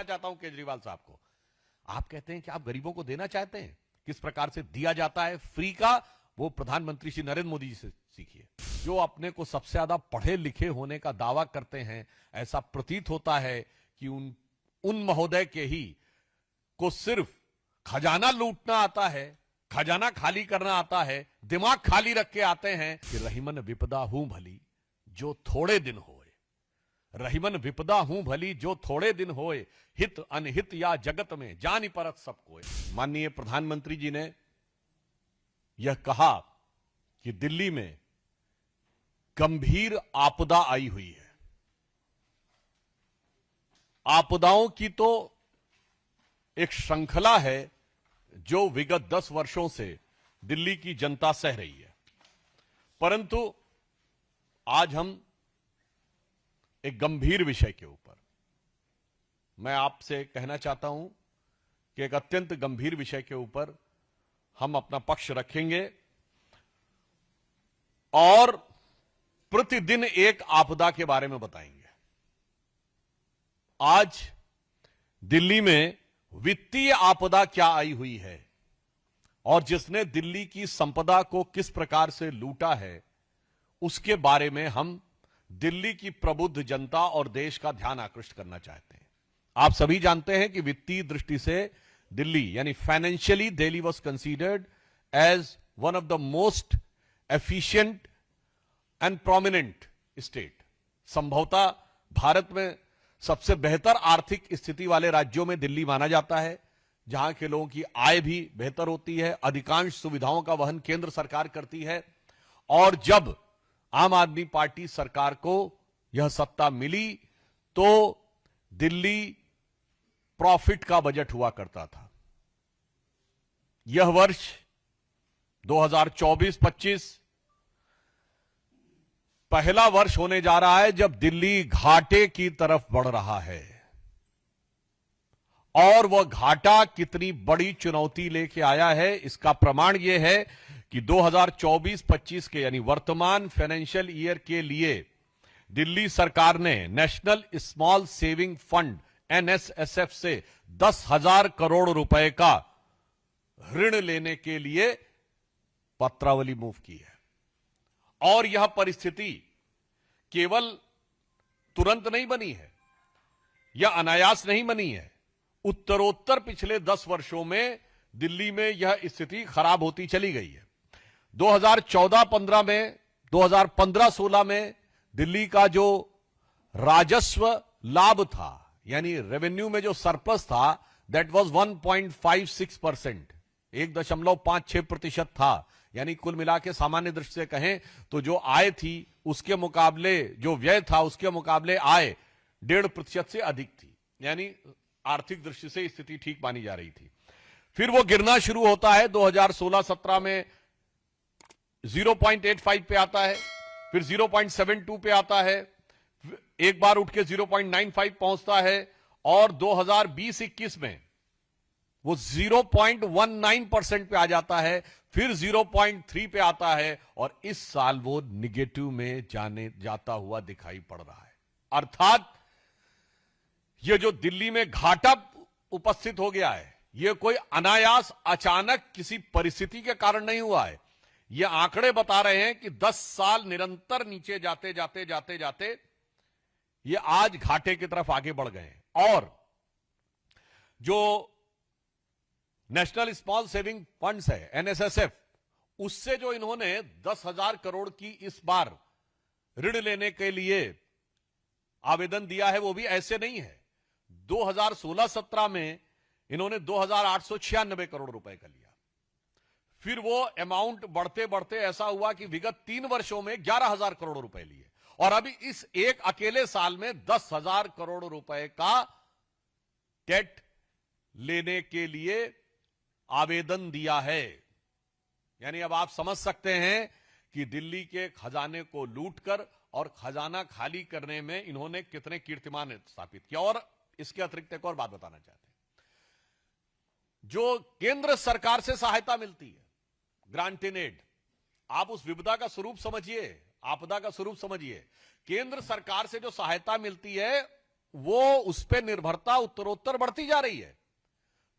कहना चाहता हूं केजरीवाल साहब को, आप कहते हैं कि आप गरीबों को देना चाहते हैं, किस प्रकार से दिया जाता है फ्री का, वो प्रधानमंत्री श्री नरेंद्र मोदी जी से सीखिए। जो अपने को सबसे ज्यादा पढ़े लिखे होने का दावा करते हैं, ऐसा प्रतीत होता है कि उन महोदय के ही को सिर्फ खजाना लूटना आता है, खजाना खाली करना आता है, दिमाग खाली रख के आते हैं कि रहीमन विपदा हूं भली जो थोड़े दिन होए, रहीमन विपदा हूं भली जो थोड़े दिन होए, हित अनहित या जगत में जानि परत सब कोय। माननीय प्रधानमंत्री जी ने यह कहा कि दिल्ली में गंभीर आपदा आई हुई है। आपदाओं की तो एक श्रृंखला है जो विगत 10 वर्षों से दिल्ली की जनता सह रही है, परंतु आज हम एक गंभीर विषय के ऊपर, मैं आपसे कहना चाहता हूं कि एक अत्यंत गंभीर विषय के ऊपर हम अपना पक्ष रखेंगे और प्रतिदिन एक आपदा के बारे में बताएंगे। आज दिल्ली में वित्तीय आपदा क्या आई हुई है और जिसने दिल्ली की संपदा को किस प्रकार से लूटा है, उसके बारे में हम दिल्ली की प्रबुद्ध जनता और देश का ध्यान आकृष्ट करना चाहते हैं। आप सभी जानते हैं कि वित्तीय दृष्टि से दिल्ली यानी financially Delhi was considered as one of the most efficient and prominent state. संभवतः भारत में सबसे बेहतर आर्थिक स्थिति वाले राज्यों में दिल्ली माना जाता है, जहां के लोगों की आय भी बेहतर होती है, अधिकांश सुविधाओं का वहन केंद्र सरकार करती है। और जब आम आदमी पार्टी सरकार को यह सत्ता मिली तो दिल्ली प्रॉफिट का बजट हुआ करता था। यह वर्ष 2024-25 पहला वर्ष होने जा रहा है जब दिल्ली घाटे की तरफ बढ़ रहा है, और वह घाटा कितनी बड़ी चुनौती लेके आया है इसका प्रमाण यह है कि 2024-25 के यानी वर्तमान फाइनेंशियल ईयर के लिए दिल्ली सरकार ने national small saving fund NSSF से 10,000 करोड़ रुपए का ऋण लेने के लिए पत्रावली मूव की है। और यह परिस्थिति केवल तुरंत नहीं बनी है या अनायास नहीं बनी है, उत्तरोत्तर पिछले 10 वर्षों में दिल्ली में यह स्थिति खराब होती चली गई है। 2014-15 में, 2015-16 में दिल्ली का जो राजस्व लाभ था यानी रेवेन्यू में जो सरप्लस था, दैट वाज 1.56%, 1.56% था। यानी कुल मिला के सामान्य दृष्टि से कहें तो जो आय थी उसके मुकाबले जो व्यय था उसके मुकाबले आय 1.5% से अधिक थी, यानी आर्थिक दृष्टि से स्थिति ठीक मानी जा रही थी। फिर वो गिरना शुरू होता है, 2016-17 में 0.85 पे आता है, फिर 0.72 पे आता है, एक बार उठ के 0.95 पहुंचता है, और 2020-21 में वो 0.19% पे आ जाता है, फिर 0.3 पे आता है, और इस साल वो निगेटिव में जाता हुआ दिखाई पड़ रहा है। अर्थात ये जो दिल्ली में घाटा उपस्थित हो गया है, ये कोई अनायास अचानक किसी परिस्थिति के कारण नहीं हुआ है। ये आंकड़े बता रहे हैं कि 10 साल निरंतर नीचे जाते जाते जाते जाते ये आज घाटे की तरफ आगे बढ़ गए हैं। और जो नेशनल स्मॉल सेविंग फंड्स है NSSF, उससे जो इन्होंने 10,000 करोड़ की इस बार ऋण लेने के लिए आवेदन दिया है, वो भी ऐसे नहीं है। 2016-17 में इन्होंने 2,896 करोड़ रुपए का लिया, फिर वो अमाउंट बढ़ते बढ़ते ऐसा हुआ कि विगत 3 वर्षों में 11,000 करोड़ रुपए लिए, और अभी इस एक अकेले साल में 10,000 करोड़ रुपए का डेट लेने के लिए आवेदन दिया है। यानी अब आप समझ सकते हैं कि दिल्ली के खजाने को लूटकर और खजाना खाली करने में इन्होंने कितने कीर्तिमान स्थापित किया। और इसके अतिरिक्त एक और बात बताना चाहते हैं, जो केंद्र सरकार से सहायता मिलती है, ग्रांट इन एड, आप उस विपदा का स्वरूप समझिए, आपदा का स्वरूप समझिए। केंद्र सरकार से जो सहायता मिलती है वो उस पर निर्भरता उत्तरोत्तर बढ़ती जा रही है।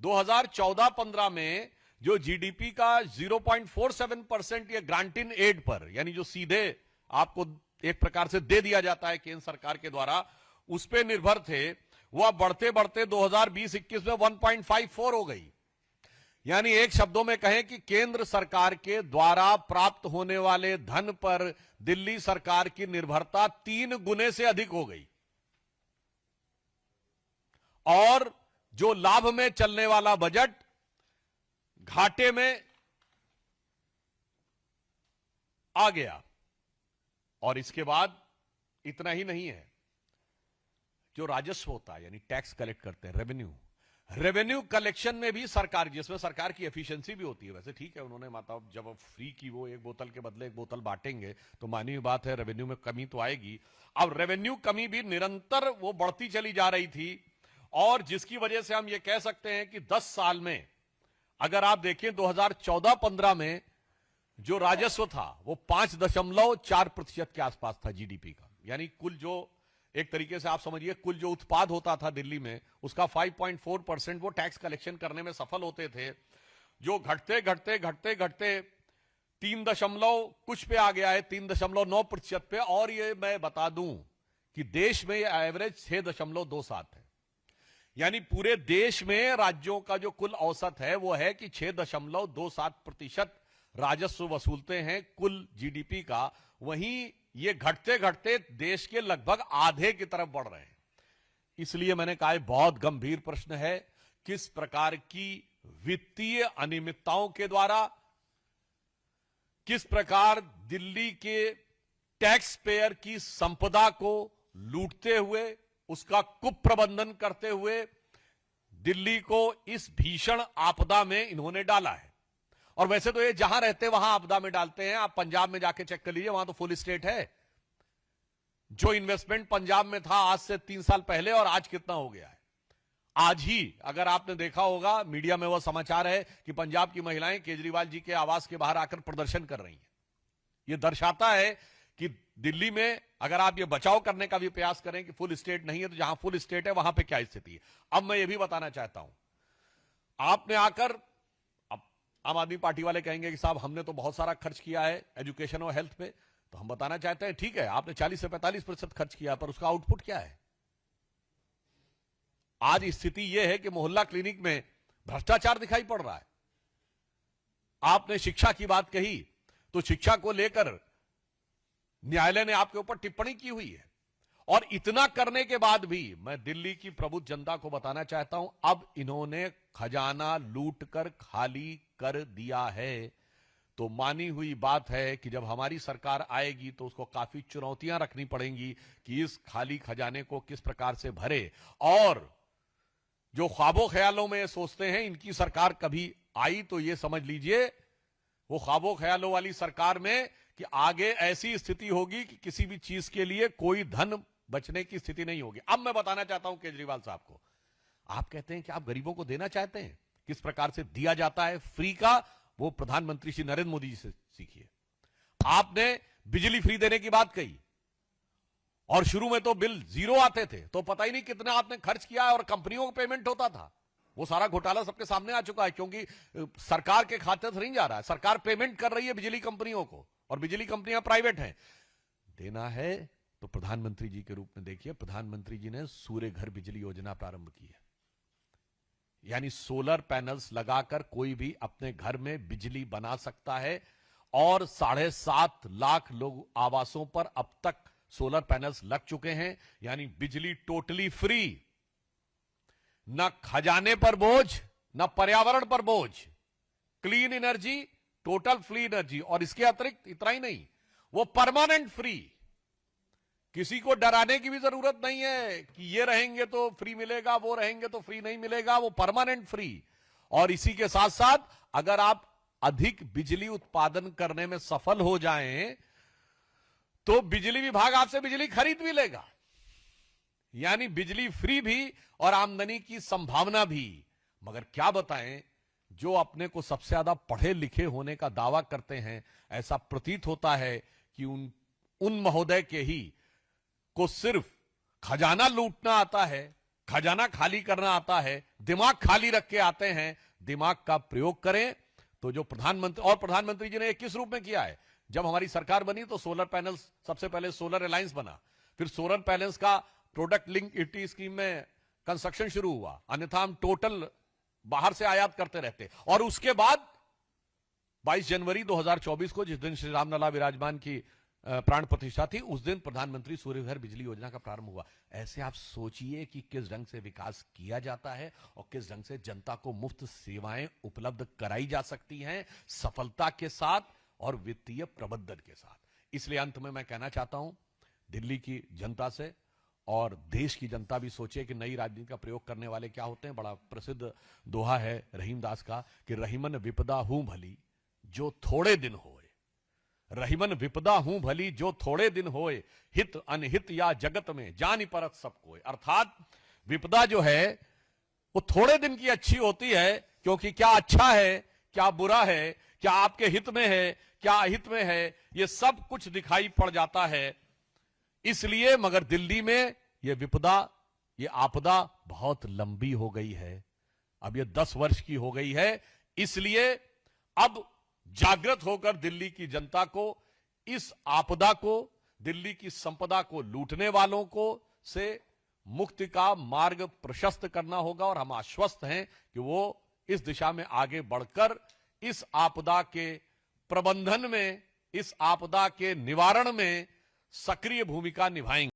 2014-15 में जो जीडीपी का 0.47% ये ग्रांट इन एड पर, यानी जो सीधे आपको एक प्रकार से दे दिया जाता है केंद्र सरकार के द्वारा, उस पर निर्भर थे, वह बढ़ते बढ़ते 2020-21 में 1.54 हो गई। यानी एक शब्दों में कहें कि केंद्र सरकार के द्वारा प्राप्त होने वाले धन पर दिल्ली सरकार की निर्भरता 3 गुने से अधिक हो गई। और जो लाभ में चलने वाला बजट घाटे में आ गया। और इसके बाद इतना ही नहीं है, जो राजस्व होता है यानी टैक्स कलेक्ट करते हैं, रेवेन्यू कलेक्शन में भी सरकार, जिसमें सरकार की एफिशिएंसी भी होती है। वैसे ठीक है, उन्होंने मतलब जब फ्री की वो एक बोतल के बदले एक बोतल बांटेंगे तो मानी हुई बात है, रेवेन्यू में कमी तो आएगी। अब रेवेन्यू कमी भी निरंतर वो बढ़ती चली जा रही थी, और जिसकी वजह से हम ये कह सकते हैं कि 10 साल में अगर आप देखें 2014-15 में जो राजस्व था वो 5.4% के आसपास था जीडीपी का। यानी कुल जो एक तरीके से आप समझिए कुल जो उत्पाद होता था दिल्ली में, उसका 5.4% वो टैक्स कलेक्शन करने में सफल होते थे, जो घटते घटते घटते घटते 3 कुछ पे आ गया है, 3.9% पे। और ये मैं बता दूं कि देश में ये एवरेज 6.27 है। यानी पूरे देश में राज्यों का जो कुल औसत है वो है कि 6.27% राजस्व वसूलते हैं कुल जीडीपी का। वहीं ये घटते घटते देश के लगभग आधे की तरफ बढ़ रहे हैं। इसलिए मैंने कहा बहुत गंभीर प्रश्न है, किस प्रकार की वित्तीय अनियमितताओं के द्वारा, किस प्रकार दिल्ली के टैक्स पेयर की संपदा को लूटते हुए, उसका कुप्रबंधन करते हुए दिल्ली को इस भीषण आपदा में इन्होंने डाला है। और वैसे तो ये जहां रहते वहां आपदा में डालते हैं। आप पंजाब में जाके चेक कर लीजिए, वहां तो फुल स्टेट है। जो इन्वेस्टमेंट पंजाब में था आज से 3 साल पहले, और आज कितना हो गया है। आज ही अगर आपने देखा होगा मीडिया में वो समाचार है कि पंजाब की महिलाएं केजरीवाल जी के आवास के बाहर आकर प्रदर्शन कर रही हैं। यह दर्शाता है कि दिल्ली में अगर आप ये बचाव करने का भी प्रयास करें कि फुल स्टेट नहीं है, तो जहां फुल स्टेट है वहां पे क्या स्थिति है। अब मैं ये भी बताना चाहता हूं, आपने आकर, अब आम आदमी पार्टी वाले कहेंगे कि साहब हमने तो बहुत सारा खर्च किया है एजुकेशन और हेल्थ पे, तो हम बताना चाहते हैं ठीक है, आपने 40 से 45% खर्च किया, पर उसका आउटपुट क्या है। आज स्थिति यह है कि मोहल्ला क्लिनिक में भ्रष्टाचार दिखाई पड़ रहा है। आपने शिक्षा की बात कही, तो शिक्षा को लेकर न्यायालय ने आपके ऊपर टिप्पणी की हुई है। और इतना करने के बाद भी मैं दिल्ली की प्रबुद्ध जनता को बताना चाहता हूं, अब इन्होंने खजाना लूट कर खाली कर दिया है। तो मानी हुई बात है कि जब हमारी सरकार आएगी तो उसको काफी चुनौतियां रखनी पड़ेंगी कि इस खाली खजाने को किस प्रकार से भरे। और जो ख्वाबों ख्यालों में सोचते हैं इनकी सरकार कभी आई, तो ये समझ लीजिए वो ख्वाबों ख्यालों वाली सरकार में कि आगे ऐसी स्थिति होगी कि किसी भी चीज के लिए कोई धन बचने की स्थिति नहीं होगी। अब मैं बताना चाहता हूं केजरीवाल साहब को, आप कहते हैं कि आप गरीबों को देना चाहते हैं, किस प्रकार से दिया जाता है फ्री का, वो प्रधानमंत्री श्री नरेंद्र मोदी जी से सीखिए। आपने बिजली फ्री देने की बात कही, और शुरू में तो बिल 0 आते थे, तो पता ही नहीं कितना आपने खर्च किया है, और कंपनियों को पेमेंट होता था। वो सारा घोटाला सबके सामने आ चुका है, क्योंकि सरकार के खाते से नहीं जा रहा है, सरकार पेमेंट कर रही है बिजली कंपनियों को, और बिजली कंपनियां प्राइवेट हैं। देना है तो प्रधानमंत्री जी के रूप में देखिए, प्रधानमंत्री जी ने सूर्य घर बिजली योजना प्रारंभ की है। यानी सोलर पैनल्स लगाकर कोई भी अपने घर में बिजली बना सकता है, और 7.5 लाख लोग आवासों पर अब तक सोलर पैनल्स लग चुके हैं। यानी बिजली टोटली फ्री, न खजाने पर बोझ, न पर्यावरण पर बोझ, clean energy, total free energy. और इसके अतिरिक्त इतना ही नहीं, वो परमानेंट फ्री। किसी को डराने की भी जरूरत नहीं है कि ये रहेंगे तो फ्री मिलेगा, वो रहेंगे तो फ्री नहीं मिलेगा, वो परमानेंट फ्री। और इसी के साथ साथ अगर आप अधिक बिजली उत्पादन करने में सफल हो जाएं तो बिजली विभाग आपसे बिजली खरीद भी लेगा। यानी बिजली फ्री भी और आमदनी की संभावना भी। मगर क्या बताएं, जो अपने को सबसे ज्यादा पढ़े लिखे होने का दावा करते हैं, ऐसा प्रतीत होता है कि उन महोदय के ही को सिर्फ खजाना लूटना आता है, खजाना खाली करना आता है, दिमाग खाली रख के आते हैं, दिमाग का प्रयोग करें। तो जो प्रधानमंत्री जी ने ये किस रूप में किया है? जब हमारी सरकार बनी तो सोलर पैनल्स, सबसे पहले सोलर अलायंस बना, फिर सोलर पैनल्स का प्रोडक्ट लिंक ईटी स्कीम में कंस्ट्रक्शन शुरू हुआ, अन्यथा हम टोटल बाहर से आयात करते रहते। और उसके बाद 22 जनवरी 2024 को, जिस दिन श्री रामलला विराजमान की प्राण प्रतिष्ठा थी, उस दिन प्रधानमंत्री सूर्यघर बिजली योजना का प्रारंभ हुआ। ऐसे आप सोचिए कि किस ढंग से विकास किया जाता है और किस ढंग से जनता को मुफ्त सेवाएं उपलब्ध कराई जा सकती हैं, सफलता के साथ और वित्तीय प्रबंधन के साथ। इसलिए अंत में मैं कहना चाहता हूं दिल्ली की जनता से, और देश की जनता भी सोचे कि नई राजनीति का प्रयोग करने वाले क्या होते हैं। बड़ा प्रसिद्ध दोहा है रहीम दास का कि रहीमन विपदा हूं भली जो थोड़े दिन होए, रहीमन विपदा हूं भली जो थोड़े दिन होए, हित अनहित या जगत में जानी परत सब कोय। अर्थात विपदा जो है वो थोड़े दिन की अच्छी होती है, क्योंकि क्या अच्छा है, क्या बुरा है, क्या आपके हित में है, क्या अहित में है, ये सब कुछ दिखाई पड़ जाता है। इसलिए मगर दिल्ली में ये विपदा, ये आपदा बहुत लंबी हो गई है, अब ये 10 वर्ष की हो गई है। इसलिए अब जागृत होकर दिल्ली की जनता को इस आपदा को, दिल्ली की संपदा को लूटने वालों को से मुक्ति का मार्ग प्रशस्त करना होगा। और हम आश्वस्त हैं कि वो इस दिशा में आगे बढ़कर इस आपदा के प्रबंधन में, इस आपदा के निवारण में सक्रिय भूमिका निभाएंगे।